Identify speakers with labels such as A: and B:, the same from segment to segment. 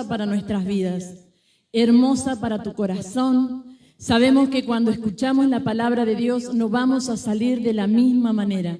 A: hermosa para nuestras vidas, hermosa para tu corazón. Sabemos que cuando escuchamos la palabra de Dios no vamos a salir de la misma manera,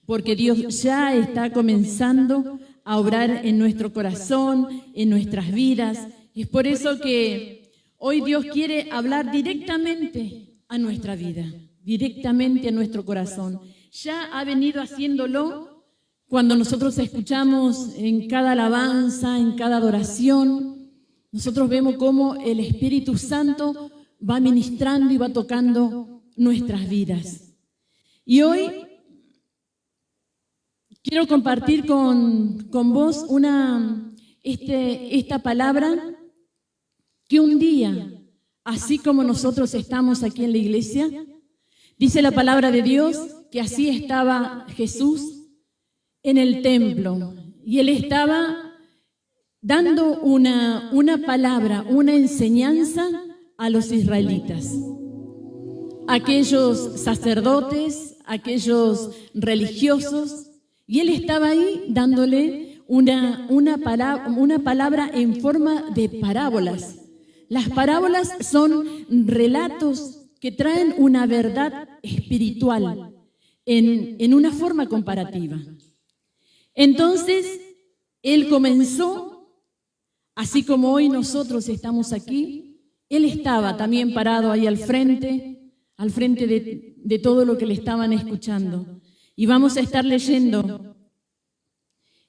A: porque Dios ya está comenzando a obrar en nuestro corazón, en nuestras vidas. Es por eso que hoy Dios quiere hablar directamente a nuestra vida, directamente a nuestro corazón. Ya ha venido haciéndolo cuando nosotros escuchamos en cada alabanza, en cada adoración. Nosotros vemos cómo el Espíritu Santo va ministrando y va tocando nuestras vidas. Y hoy quiero compartir con vos esta palabra que un día, así como nosotros estamos aquí en la iglesia, dice la palabra de Dios que así estaba Jesús en el templo y Él estaba dando una palabra, una enseñanza a los israelitas, aquellos sacerdotes, aquellos religiosos, y Él estaba ahí dándole una palabra en forma de parábolas. Las parábolas son relatos que traen una verdad espiritual en una forma comparativa. Entonces, Él comenzó, así como hoy nosotros estamos aquí, Él estaba también parado ahí al frente de todo lo que le estaban escuchando. Y vamos a estar leyendo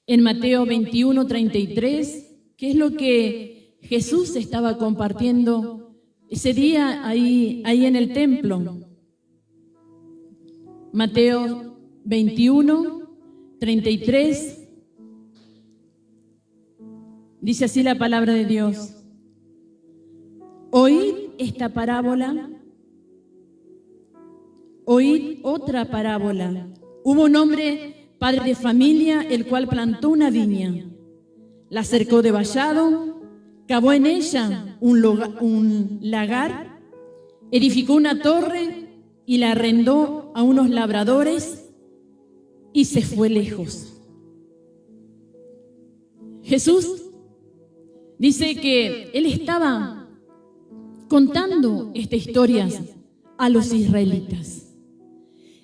A: en Mateo 21, 33, que es lo que Jesús estaba compartiendo ese día ahí en el templo. Mateo 21, 33, dice así la palabra de Dios. Oíd esta parábola, oíd otra parábola. Hubo un hombre, padre de familia, el cual plantó una viña, la cercó de vallado, cavó en ella un lagar, edificó una torre y la arrendó a unos labradores y se fue lejos. Jesús dice que Él estaba contando esta historia a los israelitas.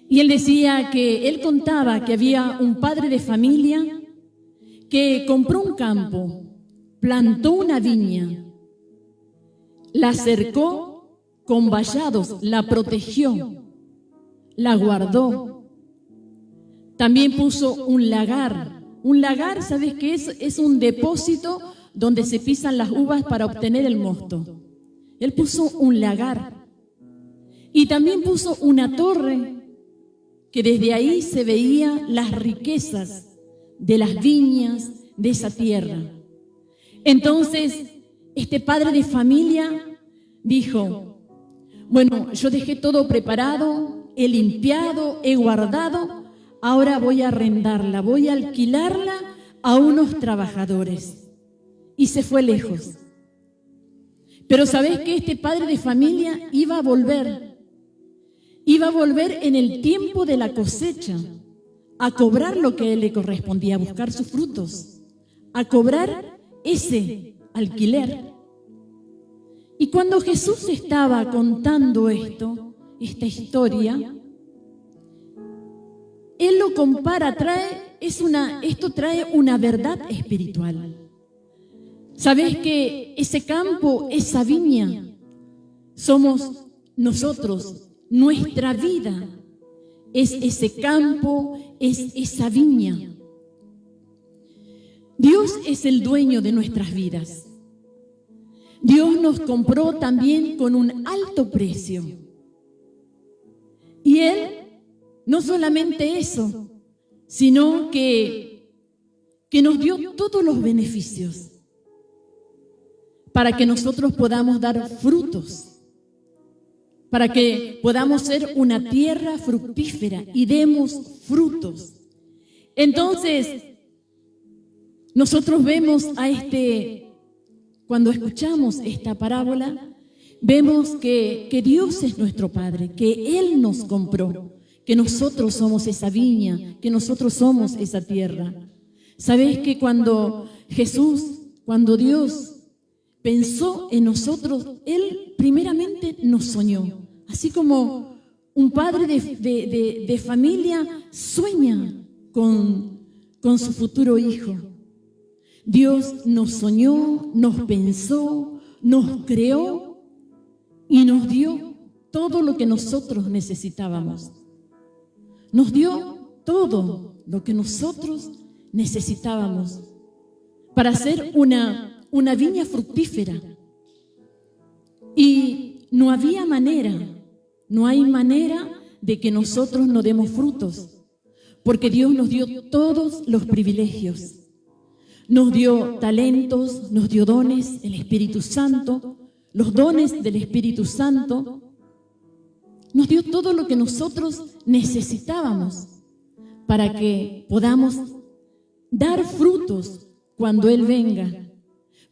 A: Y Él decía que Él contaba que había un padre de familia que compró un campo, plantó una viña, la cercó con vallados, la protegió, la guardó. También puso un lagar. Un lagar, ¿sabes qué es? Es un depósito donde se pisan las uvas para obtener el mosto. Él puso un lagar. Y también puso una torre que desde ahí se veían las riquezas de las viñas de esa tierra. Entonces, este padre de familia dijo, bueno, yo dejé todo preparado, he limpiado, he guardado, ahora voy a arrendarla, voy a alquilarla a unos trabajadores. Y se fue lejos. Pero ¿sabés que este padre de familia iba a volver? Iba a volver en el tiempo de la cosecha, a cobrar lo que a él le correspondía, a buscar sus frutos, a cobrar ese alquiler. Y cuando Jesús estaba contando esta historia, Él lo compara, esto trae una verdad espiritual. ¿Sabés que ese campo, esa viña, somos nosotros? Nuestra vida es ese campo, es esa viña. Dios es el dueño de nuestras vidas. Dios nos compró también con un alto precio. Y Él, no solamente eso, sino que nos dio todos los beneficios para que nosotros podamos dar frutos, para que podamos ser una tierra fructífera y demos frutos. Entonces, nosotros vemos cuando escuchamos esta parábola, vemos que Dios es nuestro Padre, que Él nos compró, que nosotros somos esa viña, que nosotros somos esa tierra. ¿Sabés que cuando Dios pensó en nosotros, Él primeramente nos soñó. Así como un padre de familia sueña con su futuro hijo. Dios nos soñó, nos pensó, nos creó y nos dio todo lo que nosotros necesitábamos. Nos dio todo lo que nosotros necesitábamos para hacer una viña fructífera. Y no había manera, no hay manera de que nosotros no demos frutos, porque Dios nos dio todos los privilegios. Nos dio talentos, nos dio dones, el Espíritu Santo, los dones del Espíritu Santo. Nos dio todo lo que nosotros necesitábamos para que podamos dar frutos cuando Él venga.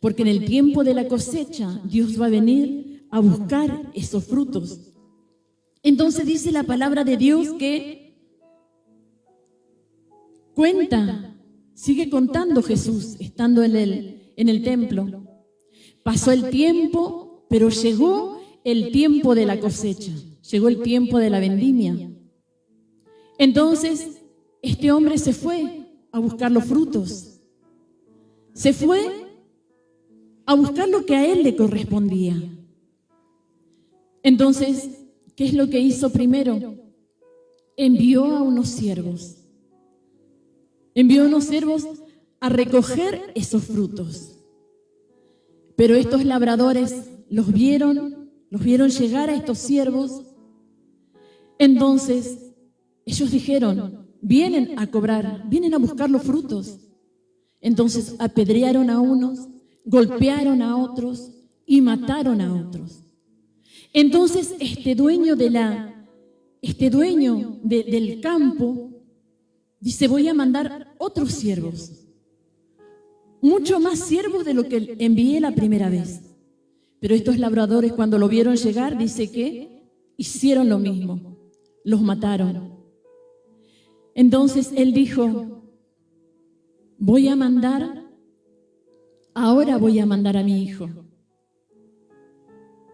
A: Porque en el tiempo de la cosecha, Dios va a venir a buscar esos frutos. Entonces dice la palabra de Dios que sigue contando Jesús, estando en el templo. Pasó el tiempo, pero llegó el tiempo de la cosecha, llegó el tiempo de la vendimia. Entonces, este hombre se fue a buscar los frutos. Se fue a buscar lo que a él le correspondía. Entonces, ¿qué es lo que hizo primero? Envió a unos siervos. Envió a unos siervos a recoger esos frutos. Pero estos labradores los vieron llegar a estos siervos. Entonces, ellos dijeron, vienen a cobrar, vienen a buscar los frutos. Entonces, apedrearon a unos, golpearon a otros y mataron a otros. Entonces, este dueño del campo dice, voy a mandar otros siervos, mucho más siervos de lo que envié la primera vez. Pero estos labradores, cuando lo vieron llegar, dice que hicieron lo mismo, los mataron. Entonces él dijo, ahora voy a mandar a mi hijo.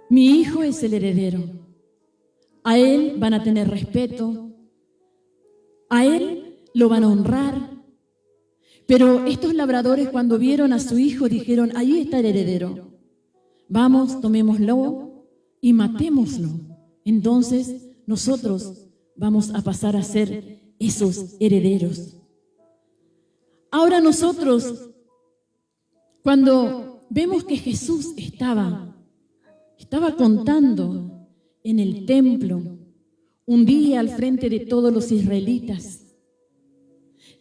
A: Mi hijo es el heredero. A él van a tener respeto, a él lo van a honrar. Pero estos labradores, cuando vieron a su hijo, dijeron, ahí está el heredero. Vamos, tomémoslo y matémoslo. Entonces nosotros vamos a pasar a ser esos herederos. Ahora nosotros, cuando vemos que Jesús estaba contando en el templo, un día al frente de todos los israelitas,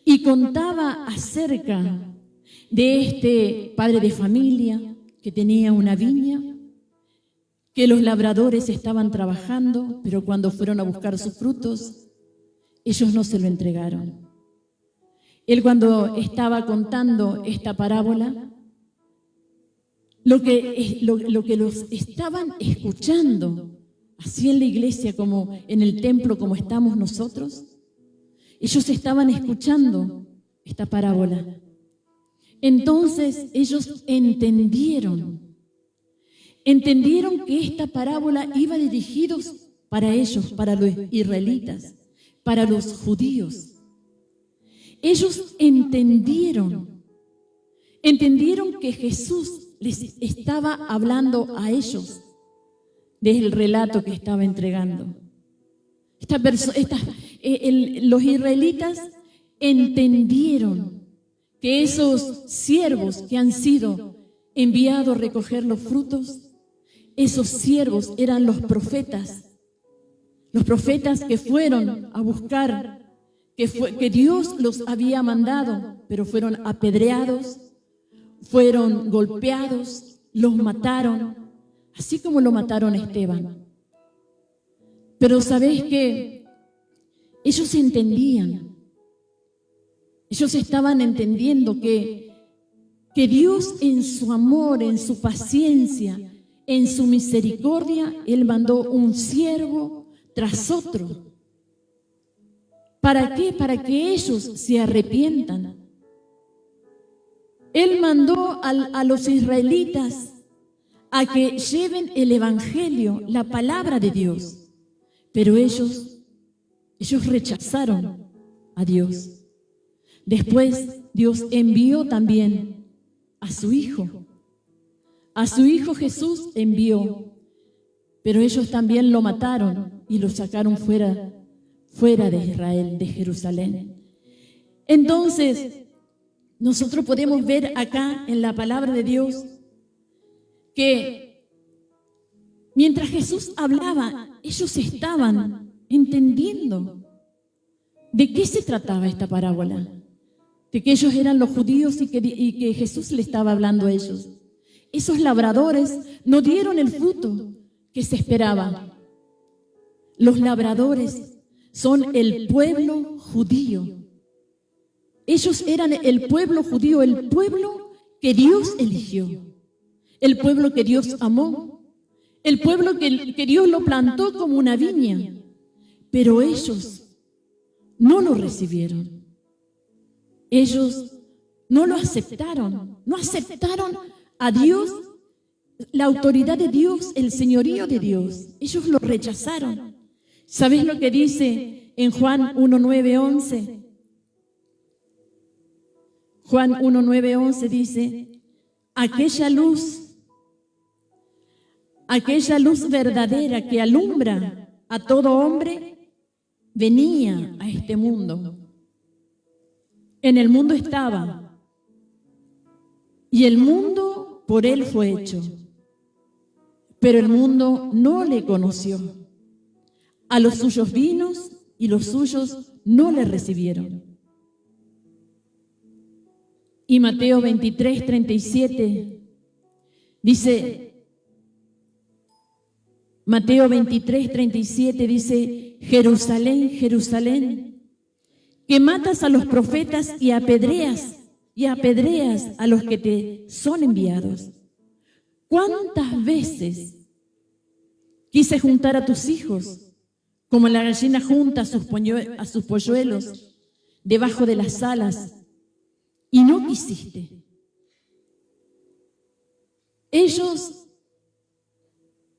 A: y contaba acerca de este padre de familia que tenía una viña, que los labradores estaban trabajando, pero cuando fueron a buscar sus frutos, ellos no se lo entregaron. Él, cuando estaba contando esta parábola, lo que los estaban escuchando, así en la iglesia como en el templo como estamos nosotros, ellos estaban escuchando esta parábola. Entonces ellos entendieron que esta parábola iba dirigidos para ellos, para los israelitas, para los judíos. Ellos entendieron que Jesús les estaba hablando a ellos del relato que estaba entregando. Los israelitas entendieron que esos siervos que han sido enviados a recoger los frutos, esos siervos eran los profetas que fueron a buscar, que Dios los había mandado, pero fueron apedreados, fueron golpeados, los mataron, así como lo mataron a Esteban. Pero ¿sabéis qué? Ellos entendían, ellos estaban entendiendo que Dios en su amor, en su paciencia, en su misericordia, Él mandó un siervo tras otro. ¿Para qué? Para que ellos se arrepientan. Él mandó a los israelitas a que lleven el Evangelio, la palabra de Dios. Pero ellos rechazaron a Dios. Después Dios envió también a su Hijo. A su Hijo Jesús envió, pero ellos también lo mataron y lo sacaron fuera de Israel, de Jerusalén. Entonces, nosotros podemos ver acá en la palabra de Dios que mientras Jesús hablaba, ellos estaban entendiendo de qué se trataba esta parábola, de que ellos eran los judíos y que Jesús le estaba hablando a ellos. Esos labradores no dieron el fruto que se esperaba. Los labradores son el pueblo judío. Ellos eran el pueblo judío, el pueblo que Dios eligió, el pueblo que Dios amó, el pueblo que Dios lo plantó como una viña, pero ellos no lo recibieron. Ellos no lo aceptaron, no aceptaron a Dios, la autoridad de Dios, el señorío de Dios. Ellos lo rechazaron. ¿Sabes lo que dice en Juan 1:9-11? Juan 1:9-11 dice, aquella luz verdadera que alumbra a todo hombre, venía a este mundo. En el mundo estaba, y el mundo por él fue hecho, pero el mundo no le conoció. A los suyos vino y los suyos no le recibieron. Y Mateo 23:37 dice, Mateo 23:37 dice, Jerusalén, Jerusalén, que matas a los profetas y apedreas a los que te son enviados. ¿Cuántas veces quise juntar a tus hijos, como la gallina junta a sus polluelos debajo de las alas, y no quisiste?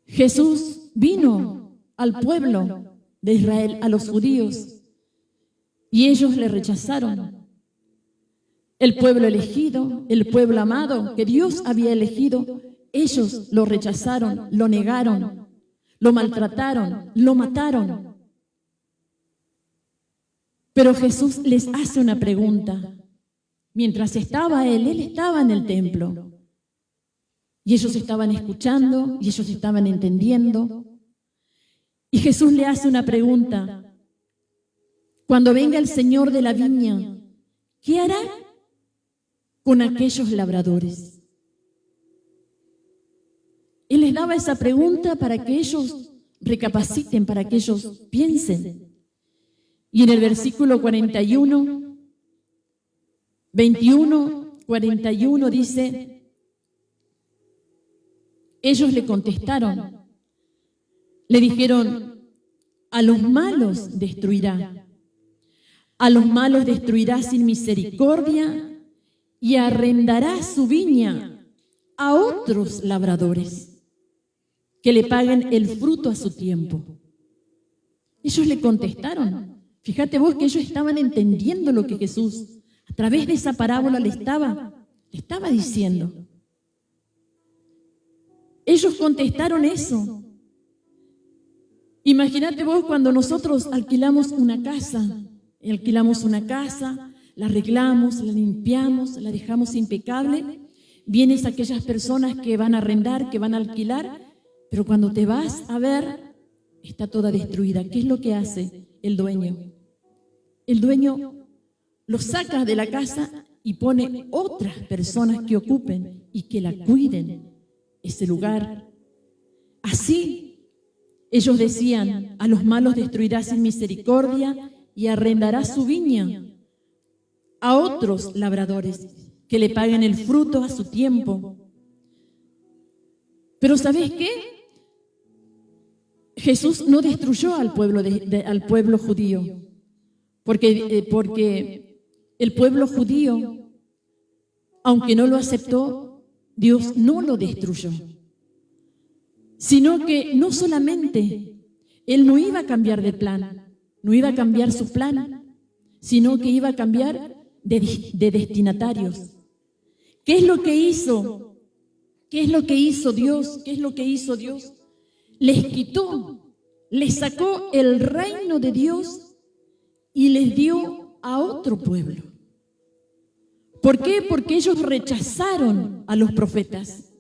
A: Jesús vino al pueblo de Israel, a los judíos, y ellos le rechazaron. El pueblo elegido, el pueblo amado que Dios había elegido, ellos lo rechazaron, lo negaron, lo maltrataron, lo mataron. Pero Jesús les hace una pregunta. Mientras estaba Él estaba en el templo. Y ellos estaban escuchando, y ellos estaban entendiendo. Y Jesús le hace una pregunta. Cuando venga el Señor de la viña, ¿qué hará con aquellos labradores? Él les daba esa pregunta para que ellos recapaciten, para que ellos piensen. Y en el versículo 21 dice, ellos le contestaron, le dijeron, a los malos destruirá sin misericordia y arrendará su viña a otros labradores que le paguen el fruto a su tiempo. Ellos le contestaron. Fíjate vos que ellos estaban entendiendo lo que Jesús, a través de esa parábola, le estaba diciendo. Ellos contestaron eso. Imagínate vos cuando nosotros alquilamos una casa, la arreglamos, la limpiamos, la dejamos impecable, vienes aquellas personas que van a arrendar, que van a alquilar, pero cuando te vas a ver, está toda destruida. ¿Qué es lo que hace el dueño? El dueño lo saca de la casa y pone otras personas que ocupen y que la cuiden ese lugar. Así, ellos decían, a los malos destruirá sin misericordia y arrendará su viña a otros labradores que le paguen el fruto a su tiempo. Pero ¿sabes qué? Jesús no destruyó al pueblo judío, porque el pueblo judío, aunque no lo aceptó, Dios no lo destruyó. sino que no solamente Él no iba a cambiar de plan, no iba a cambiar su plan, sino que iba a cambiar de destinatarios. ¿Qué es lo que hizo? ¿Qué es lo que hizo Dios? ¿Qué es lo que hizo Dios? Les quitó, les sacó el reino de Dios y les dio a otro pueblo. ¿Por qué? Porque ellos rechazaron a los profetas.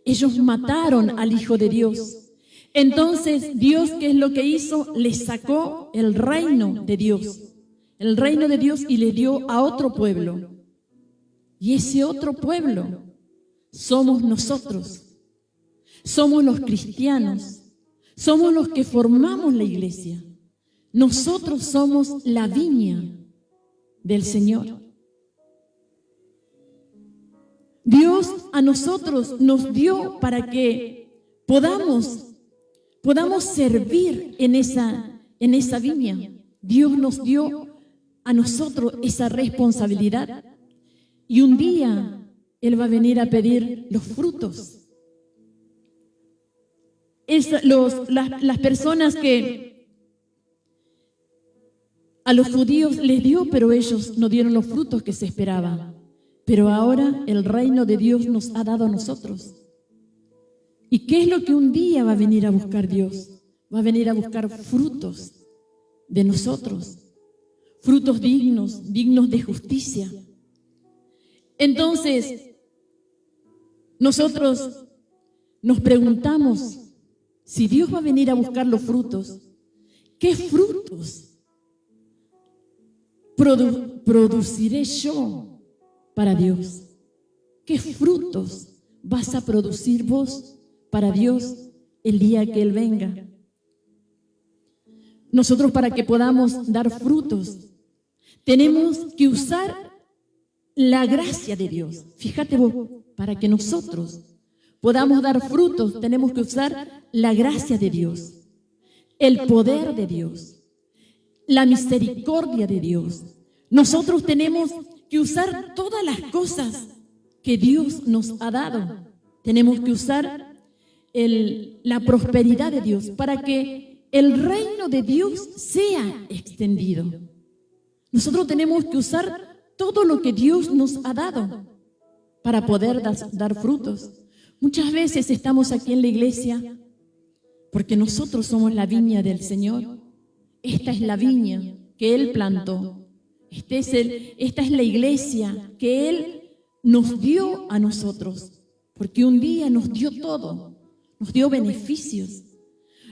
A: Ellos mataron al Hijo de Dios. Entonces, Dios, ¿qué es lo que hizo? Les sacó el reino de Dios. El reino de Dios y les dio a otro pueblo. Y ese otro pueblo somos nosotros. Somos los cristianos. Somos los que formamos la iglesia. Nosotros somos la viña del Señor. Dios a nosotros nos dio para que podamos servir en esa viña. Dios nos dio a nosotros esa responsabilidad. Y un día Él va a venir a pedir los frutos. Las personas que a los judíos les dio, pero ellos no dieron los frutos que se esperaban. Pero ahora el reino de Dios nos ha dado a nosotros. ¿Y qué es lo que un día va a venir a buscar Dios? Va a venir a buscar frutos de nosotros, frutos dignos de justicia. Entonces, nosotros nos preguntamos, si Dios va a venir a buscar los frutos, ¿qué frutos produciré yo para Dios? ¿Qué frutos vas a producir vos para Dios el día que Él venga? Nosotros, para que podamos dar frutos, tenemos que usar la gracia de Dios. Fíjate vos, para que nosotros podamos dar frutos, tenemos que usar la gracia de Dios, el poder de Dios, la misericordia de Dios. Nosotros tenemos que usar todas las cosas que Dios nos ha dado. Tenemos que usar la prosperidad de Dios para que el reino de Dios sea extendido. Nosotros tenemos que usar todo lo que Dios nos ha dado para poder dar frutos. Muchas veces estamos aquí en la iglesia porque nosotros somos la viña del Señor. Esta es la viña que Él plantó. Esta es la iglesia que Él nos dio a nosotros, porque un día nos dio todo, nos dio beneficios,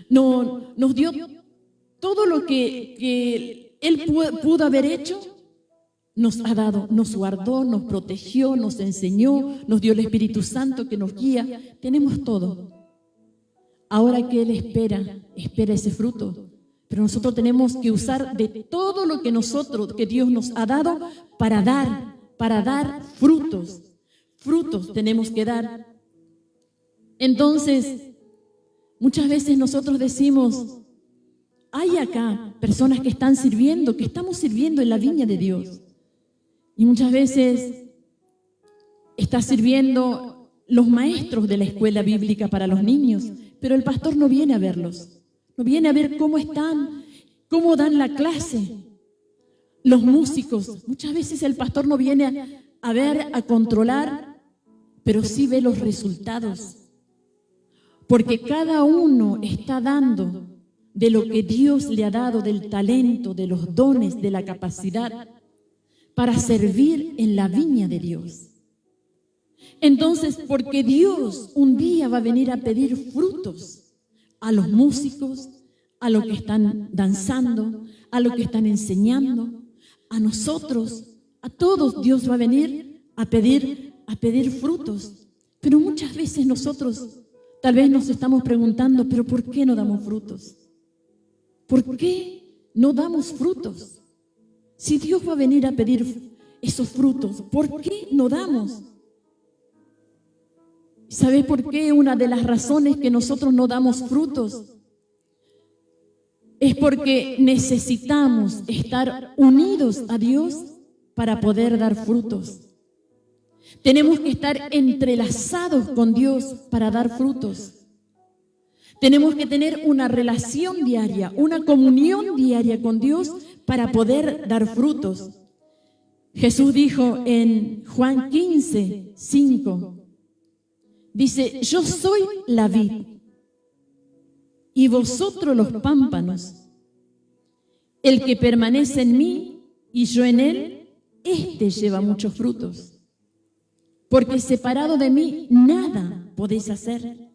A: nos dio todo lo que Él pudo haber hecho, nos ha dado, nos guardó, nos protegió, nos enseñó, nos dio el Espíritu Santo que nos guía, tenemos todo. Ahora que Él espera ese fruto. Pero nosotros tenemos que usar de todo lo que Dios nos ha dado para dar frutos. Frutos tenemos que dar. Entonces, muchas veces nosotros decimos, hay acá personas que están sirviendo, que estamos sirviendo en la viña de Dios. Y muchas veces está sirviendo los maestros de la escuela bíblica para los niños, pero el pastor no viene a verlos. No viene a ver cómo están, cómo dan la clase. Los músicos, muchas veces el pastor no viene a ver, a controlar, pero sí ve los resultados. Porque cada uno está dando de lo que Dios le ha dado, del talento, de los dones, de la capacidad, para servir en la viña de Dios. Entonces, porque Dios un día va a venir a pedir frutos a los músicos, a los que están danzando, a los que están enseñando, a nosotros, a todos Dios va a venir a pedir frutos. Pero muchas veces nosotros tal vez nos estamos preguntando, ¿pero por qué no damos frutos? ¿Por qué no damos frutos? Si Dios va a venir a pedir esos frutos, ¿por qué no damos? ¿Sabes por qué? Una de las razones que nosotros no damos frutos es porque necesitamos estar unidos a Dios para poder dar frutos. Tenemos que estar entrelazados con Dios para dar frutos. Tenemos que tener una relación diaria, una comunión diaria con Dios para poder dar frutos. Jesús dijo en Juan 15, 5, dice, yo soy la vid y vosotros los pámpanos. El que permanece en mí y yo en él, éste lleva muchos frutos. Porque separado de mí nada podéis hacer.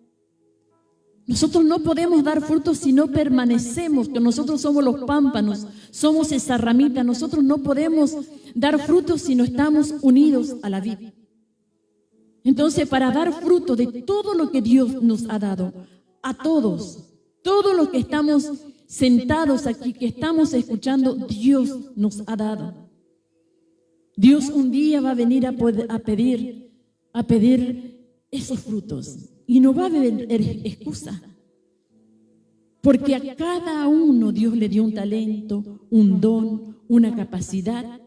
A: Nosotros no podemos dar frutos si no permanecemos, que nosotros somos los pámpanos, somos esa ramita. Nosotros no podemos dar frutos si no estamos unidos a la vid. Entonces, para dar fruto de todo lo que Dios nos ha dado, a todos los que estamos sentados aquí, que estamos escuchando, Dios nos ha dado. Dios un día va a venir a pedir esos frutos. Y no va a haber excusa, porque a cada uno Dios le dio un talento, un don, una capacidad,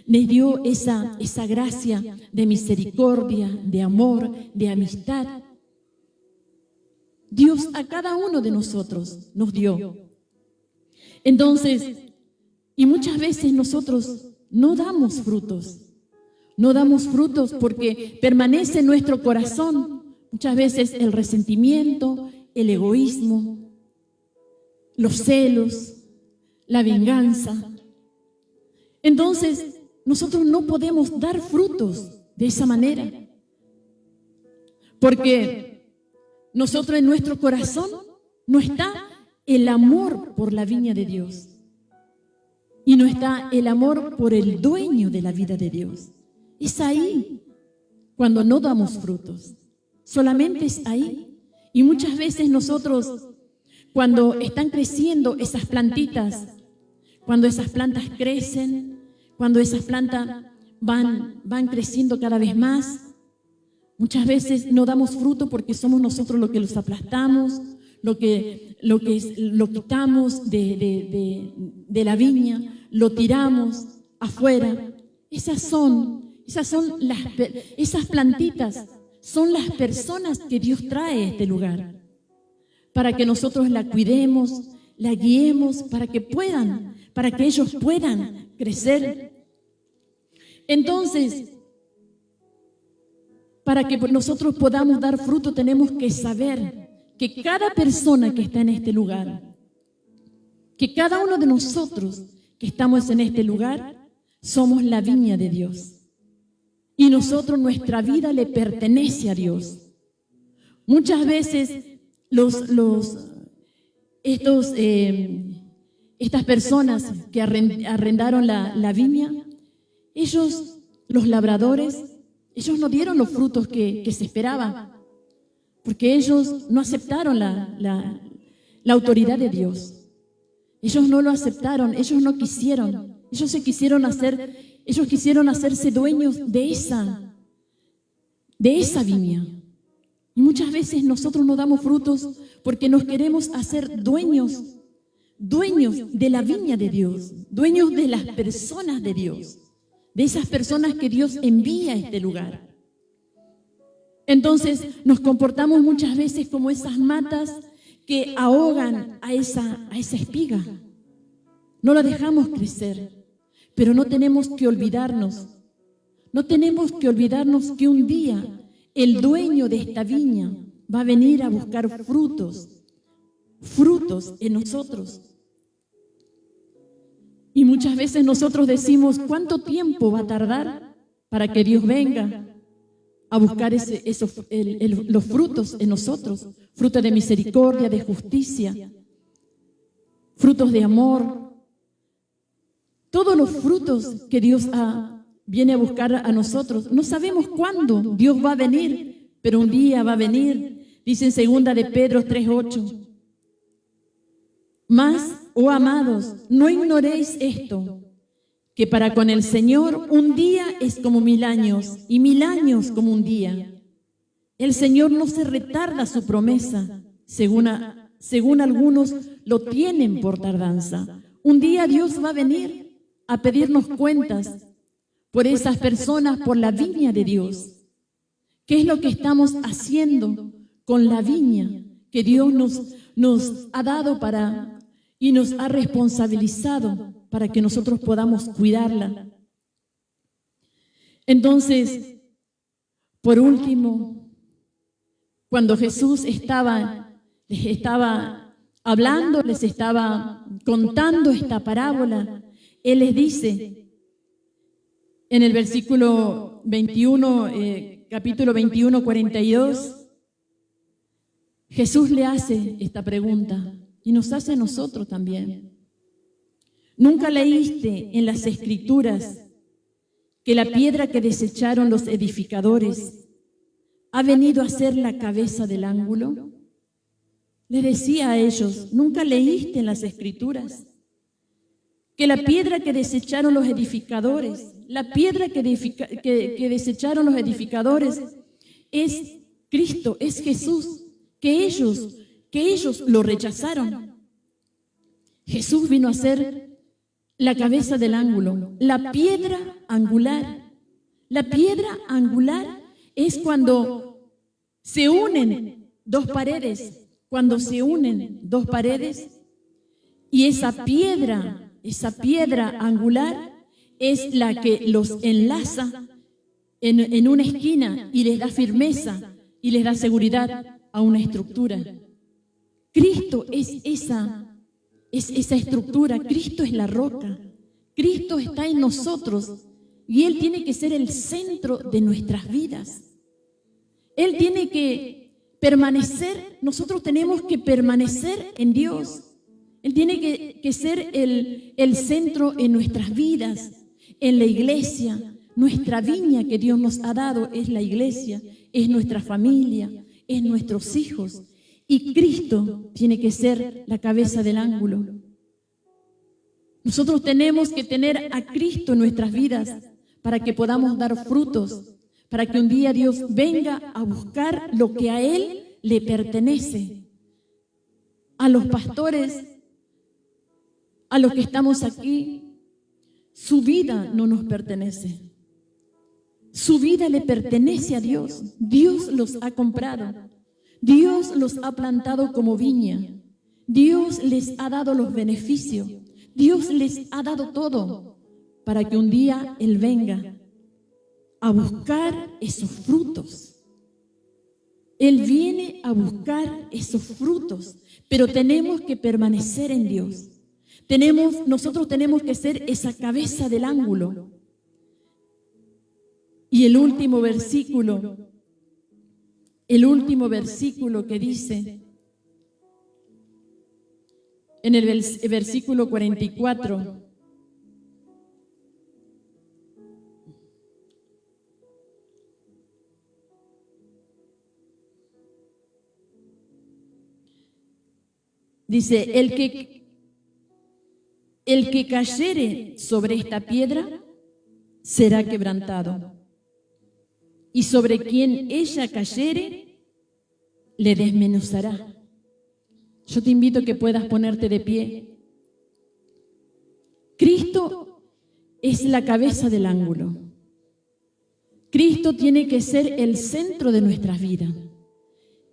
A: les dio esa gracia de misericordia, de amor, de amistad. Dios a cada uno de nosotros nos dio. Entonces, y muchas veces nosotros no damos frutos porque permanece en nuestro corazón. Muchas veces el resentimiento, el egoísmo, los celos, la venganza. Entonces, nosotros no podemos dar frutos de esa manera. Porque nosotros en nuestro corazón no está el amor por la viña de Dios. Y no está el amor por el dueño de la vida de Dios. Es ahí cuando no damos frutos. Solamente es ahí. Y muchas veces nosotros, cuando están creciendo esas plantitas, cuando esas plantas crecen, cuando esas plantas van creciendo cada vez más, muchas veces no damos fruto porque somos nosotros los que los aplastamos, lo quitamos de la viña, lo tiramos afuera. Esas plantitas son las personas que Dios trae a este lugar, para que nosotros la cuidemos, la guiemos, para que ellos puedan crecer. Entonces, para que nosotros podamos dar fruto, tenemos que saber que cada persona que está en este lugar, que cada uno de nosotros que estamos en este lugar, somos la viña de Dios. Y nosotros, nuestra vida le pertenece a Dios. Muchas veces estas personas que arrendaron la viña, ellos, los labradores, ellos no dieron los frutos que se esperaban, porque ellos no aceptaron la autoridad de Dios. Ellos no lo aceptaron, ellos no quisieron, ellos quisieron hacerse dueños de esa viña. Y muchas veces nosotros no damos frutos porque nos queremos hacer dueños de la viña de Dios, dueños de las personas de Dios, de esas personas que Dios envía a este lugar. Entonces nos comportamos muchas veces como esas matas que ahogan a esa espiga. No la dejamos crecer. Pero no tenemos que olvidarnos que un día el dueño de esta viña va a venir a buscar frutos en nosotros. Y muchas veces nosotros decimos, ¿cuánto tiempo va a tardar para que Dios venga a buscar los frutos en nosotros? Frutos de misericordia, de justicia, frutos de amor. Todos los frutos que Dios viene a buscar a nosotros. No sabemos cuándo Dios va a venir, pero un día va a venir. Dice en 2 de Pedro 3:8. Mas, oh amados, no ignoréis esto, que para con el Señor un día es como 1000 años, y 1000 años como un día. El Señor no se retarda su promesa, según algunos lo tienen por tardanza. Un día Dios va a venir a pedirnos cuentas por esas personas, por la viña de Dios. ¿Qué es lo que estamos haciendo con la viña que Dios nos ha dado y nos ha responsabilizado para que nosotros podamos cuidarla. Entonces, por último, cuando Jesús les estaba hablando, les estaba contando esta parábola, Él les dice en el versículo 21, capítulo 21, 42, Jesús le hace esta pregunta y nos hace a nosotros también. ¿Nunca leíste en las Escrituras que la piedra que desecharon los edificadores ha venido a ser la cabeza del ángulo? Le decía a ellos, ¿nunca leíste en las Escrituras que la piedra que desecharon los edificadores, la piedra que desecharon los edificadores es Cristo, es Jesús, que ellos lo rechazaron? Jesús vino a ser la cabeza del ángulo, la piedra angular. La piedra angular es cuando se unen dos paredes, y esa piedra angular es la que los enlaza en una esquina y les da firmeza y les da seguridad a una estructura. Cristo es esa estructura, Cristo es la roca, Cristo está en nosotros y Él tiene que ser el centro de nuestras vidas. Él tiene que permanecer, nosotros tenemos que permanecer en Dios. Él tiene que ser el centro en nuestras vidas, en la iglesia. Nuestra viña que Dios nos ha dado es la iglesia, es nuestra familia, es nuestros hijos. Y Cristo tiene que ser la cabeza del ángulo. Nosotros tenemos que tener a Cristo en nuestras vidas para que podamos dar frutos, para que un día Dios venga a buscar lo que a Él le pertenece. A los pastores, a los que estamos aquí, su vida no nos pertenece. Su vida le pertenece a Dios. Dios los ha comprado. Dios los ha plantado como viña. Dios les ha dado los beneficios. Dios les ha dado todo para que un día Él venga a buscar esos frutos. Él viene a buscar esos frutos, pero tenemos que permanecer en Dios. Nosotros tenemos que ser esa cabeza del ángulo. Y el último versículo que dice, en el versículo 44, dice, el que cayere sobre esta piedra será quebrantado, y sobre quien ella cayere le desmenuzará. Yo te invito a que puedas ponerte de pie. Cristo es la cabeza del ángulo. Cristo tiene que ser el centro de nuestras vidas.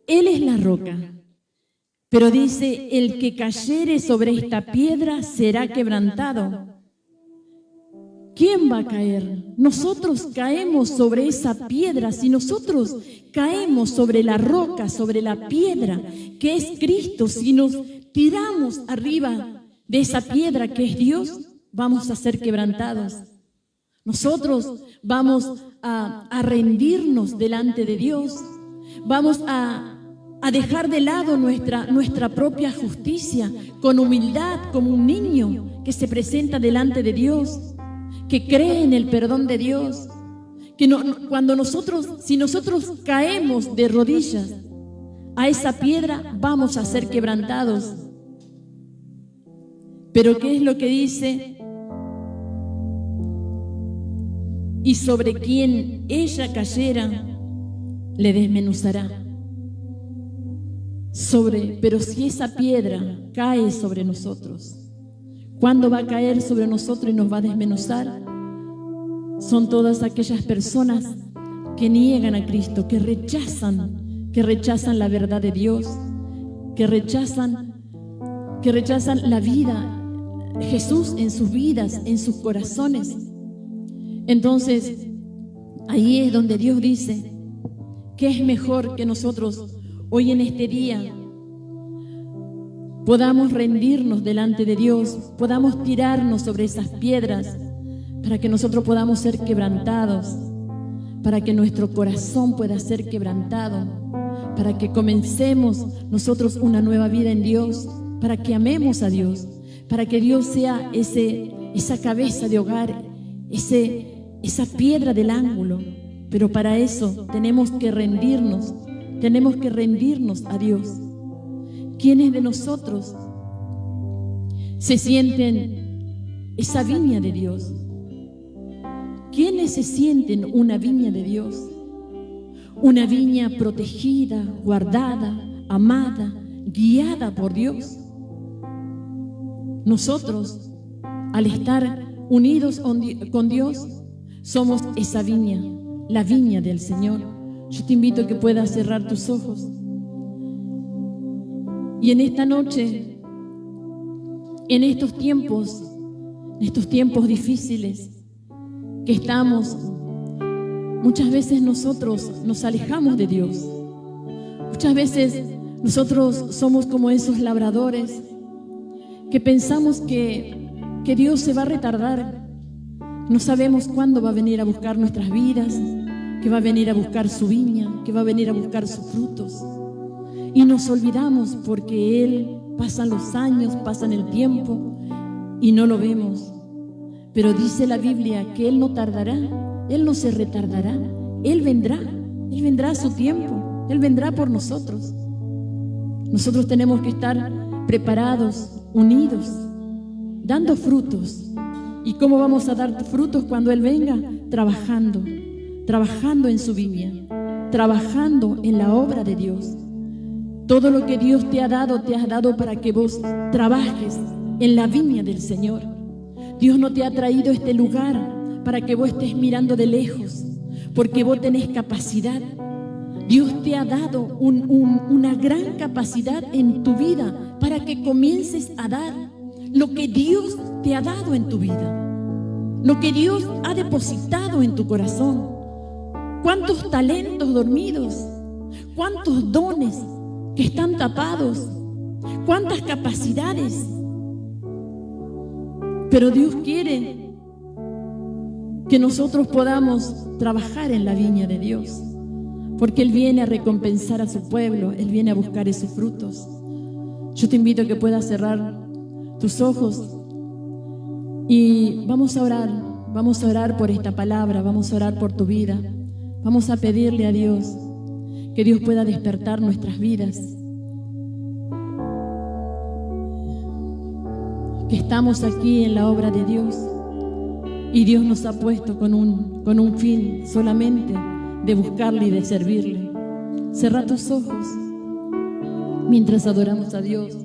A: Él es la roca. Pero dice, el que cayere sobre esta piedra será quebrantado. ¿Quién va a caer? Nosotros caemos sobre esa piedra. Si nosotros caemos sobre la roca, sobre la piedra, que es Cristo, si nos tiramos arriba de esa piedra que es Dios, vamos a ser quebrantados. Nosotros vamos a rendirnos delante de Dios. Vamos a dejar de lado nuestra propia justicia, con humildad, como un niño que se presenta delante de Dios, que cree en el perdón de Dios, que si nosotros caemos de rodillas a esa piedra, vamos a ser quebrantados. Pero ¿qué es lo que dice? Y sobre quien ella cayera, le desmenuzará. Pero si esa piedra cae sobre nosotros, ¿cuándo va a caer sobre nosotros y nos va a desmenuzar? Son todas aquellas personas que niegan a Cristo, que rechazan la verdad de Dios, que rechazan la vida, Jesús en sus vidas, en sus corazones. Entonces, ahí es donde Dios dice que es mejor que nosotros hoy en este día podamos rendirnos delante de Dios, podamos tirarnos sobre esas piedras para que nosotros podamos ser quebrantados, para que nuestro corazón pueda ser quebrantado, para que comencemos nosotros una nueva vida en Dios, para que amemos a Dios, para que Dios sea esa cabeza de hogar, esa piedra del ángulo. Pero para eso tenemos que rendirnos a Dios. ¿Quiénes de nosotros se sienten esa viña de Dios? ¿Quiénes se sienten una viña de Dios? Una viña protegida, guardada, amada, guiada por Dios. Nosotros, al estar unidos con Dios, somos esa viña, la viña del Señor. Yo te invito a que puedas cerrar tus ojos. Y en esta noche, en estos tiempos difíciles que estamos, muchas veces nosotros nos alejamos de Dios. Muchas veces nosotros somos como esos labradores que pensamos que Dios se va a retardar. No sabemos cuándo va a venir a buscar nuestras vidas, que va a venir a buscar su viña, que va a venir a buscar sus frutos. Y nos olvidamos porque Él, pasan los años, pasan el tiempo y no lo vemos. Pero dice la Biblia que Él no tardará, Él no se retardará, Él vendrá a su tiempo, Él vendrá por nosotros. Nosotros tenemos que estar preparados, unidos, dando frutos. ¿Y cómo vamos a dar frutos cuando Él venga? Trabajando en su viña, trabajando en la obra de Dios. Todo lo que Dios te ha dado para que vos trabajes en la viña del Señor. Dios no te ha traído a este lugar para que vos estés mirando de lejos, porque vos tenés capacidad. Dios te ha dado una gran capacidad en tu vida para que comiences a dar lo que Dios te ha dado en tu vida, lo que Dios ha depositado en tu corazón. ¿Cuántos talentos dormidos? ¿Cuántos dones que están tapados? ¿Cuántas capacidades? Pero Dios quiere que nosotros podamos trabajar en la viña de Dios, porque Él viene a recompensar a su pueblo, Él viene a buscar esos frutos. Yo te invito a que puedas cerrar tus ojos y vamos a orar por esta palabra, vamos a orar por tu vida, vamos a pedirle a Dios que Dios pueda despertar nuestras vidas, que estamos aquí en la obra de Dios y Dios nos ha puesto con un fin solamente de buscarle y de servirle. Cerra tus ojos mientras adoramos a Dios.